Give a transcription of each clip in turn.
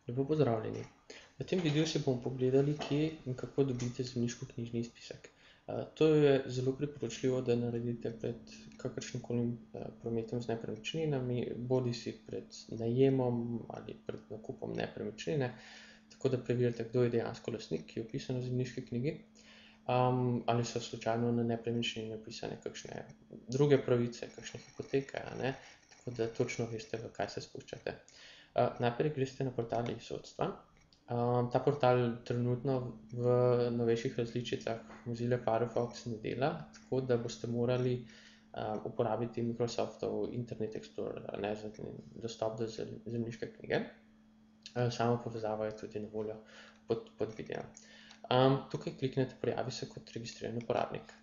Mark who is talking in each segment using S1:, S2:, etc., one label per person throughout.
S1: Lepo pozdravljeni. V tem videu si bomo pogledali, kje in kako dobiti zemljiškoknjižni izpisek. To je zelo priporočljivo, da naredite pred kakršnimkoli prometom z nepremičninami, bodisi pred najemom ali pred nakupom nepremičnine, tako da preverite, kdo je dejansko lastnik, ki je vpisan v zemljiški knjigi, ali so slučajno na nepremičnini vpisane kakšne druge pravice, kakšne hipoteke, tako da točno veste, v kaj se spuščate. Najprej greste na portal e-sodstva. Ta portal trenutno v novejših različicah Mozille Firefox ne dela, tako da boste morali uporabiti Microsoftov Internet Explorer, za dostop do zemljiške knjige. Sama povezava je tudi na voljo pod videom. Tukaj kliknete Prijavi se kot registriran uporabnik.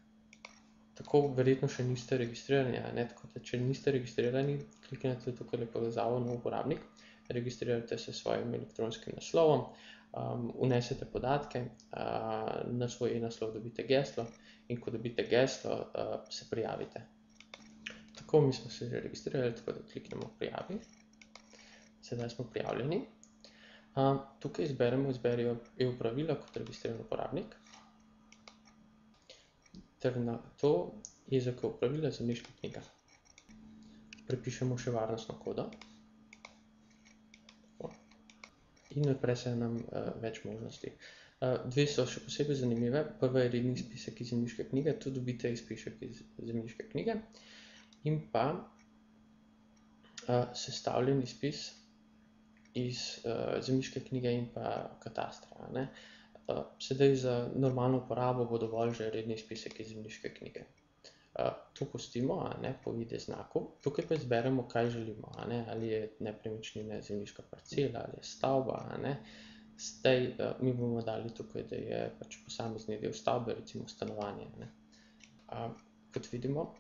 S1: Tako verjetno še niste registrirani, tako da če niste registrirani, kliknete tukaj povezavo na uporabnik, registrirate se s svojim elektronskim naslovom, vnesete podatke, na svoj e-naslov dobite geslo in ko dobite geslo, se prijavite. Tako, mi smo se že registrirali, tako da kliknemo Prijavi. Sedaj smo prijavljeni. Tukaj izberi e-upravila kot registriran uporabnik. Ter na to jezik upravila zemljiška knjiga. Prepišemo še varnostno kodo. In odpre se nam več možnosti. Dve so še posebej zanimive. Prva je redni izpisek iz zemljiške knjige. Tu dobite izpisek iz zemljiške knjige. In pa sestavljen izpis iz zemljiške knjige in pa katastra. Sedaj za normalno uporabo bo dovolj že redni izpisek iz zemljiške knjige. To pustimo po ID-znaku. Tukaj pa izberemo, kaj želimo. Ali je nepremičnina zemljiška parcela, ali je stavba. Zdaj mi bomo dali tukaj, da je pač posamezni del stavbe, recimo stanovanje. Kot vidimo,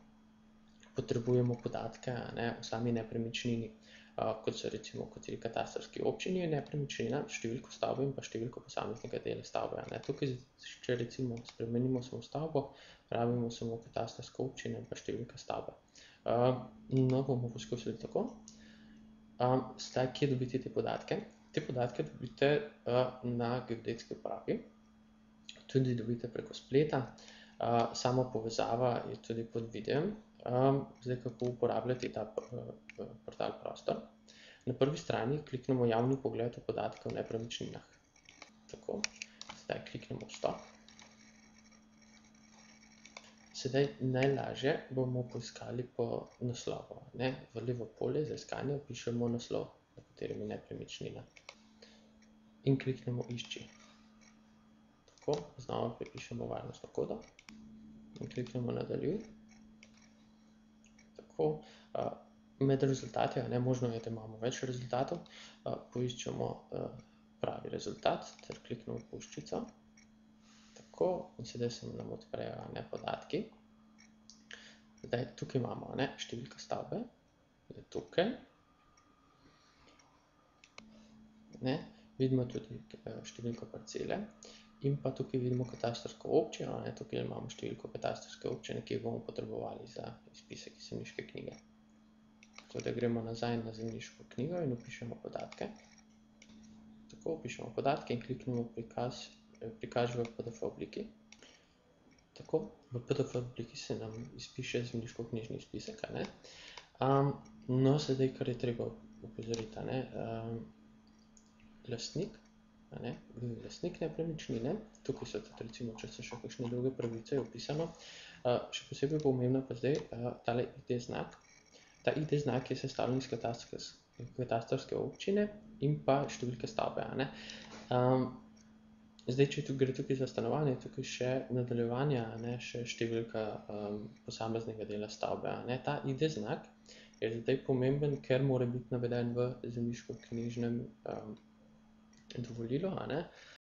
S1: potrebujemo podatke o sami nepremičnini, kot so recimo v kateri katastrski občini je nepremičnina, številko stavbe in pa številko posameznega dela stavbe. Tukaj, če recimo spremenimo samo stavbo, rabimo samo katastrsko občino in pa številka stavbe. No, bomo poskusili tako. Zdaj, kje dobiti te podatke? Te podatke dobite na geodetski upravi, tudi dobite preko spleta. Sama povezava je tudi pod videom. Zdaj, kako uporabljati ta portal Prostor. Na prvi strani kliknemo Javni pogled v podatke o nepremičninah. Tako, zdaj kliknemo Vstop. Sedaj najlažje bomo poiskali po naslovu. V levo polje za iskanje vpišemo naslov, na katerem je nepremičnina. In kliknemo Išči. Tako, znova prepišemo varnostno kodo in kliknemo Nadaljuj. Med rezultati, možno je, da imamo več rezultatov, poiščemo pravi rezultat ter kliknemo puščico. Tako, in sedaj se nam odprejo podatki. Zdaj, tukaj imamo številka stavbe, je tukaj. Vidimo tudi številko parcele in pa tukaj vidimo katastrsko občino, tukaj imamo številko katastrske občine, ki jo bomo potrebovali za izpisek iz zemljiške knjige. Tako da gremo nazaj na zemljiško knjigo in vpišemo podatke. Tako, vpišemo podatke in kliknemo Prikaži v PDF obliki. Tako, v PDF obliki se nam izpiše zemljiškoknjižni izpisek. No, sedaj, kar je treba opozoriti, lastnik, kdo je lastnik nepremičnine, tukaj so tudi recimo, če so še kakšne druge pravice, je vpisano. Še posebej pomembno pa zdaj tale ID-znak. Ta ID-znak je sestavljen iz katastrske občine in pa številke stavbe. Zdaj, če gre tukaj za stanovanje, tukaj še nadaljevanje, še številka posameznega dela stavbe. Ta ID-znak je zdaj pomemben, ker mora biti naveden v zemljiškoknjižnem dovolilu,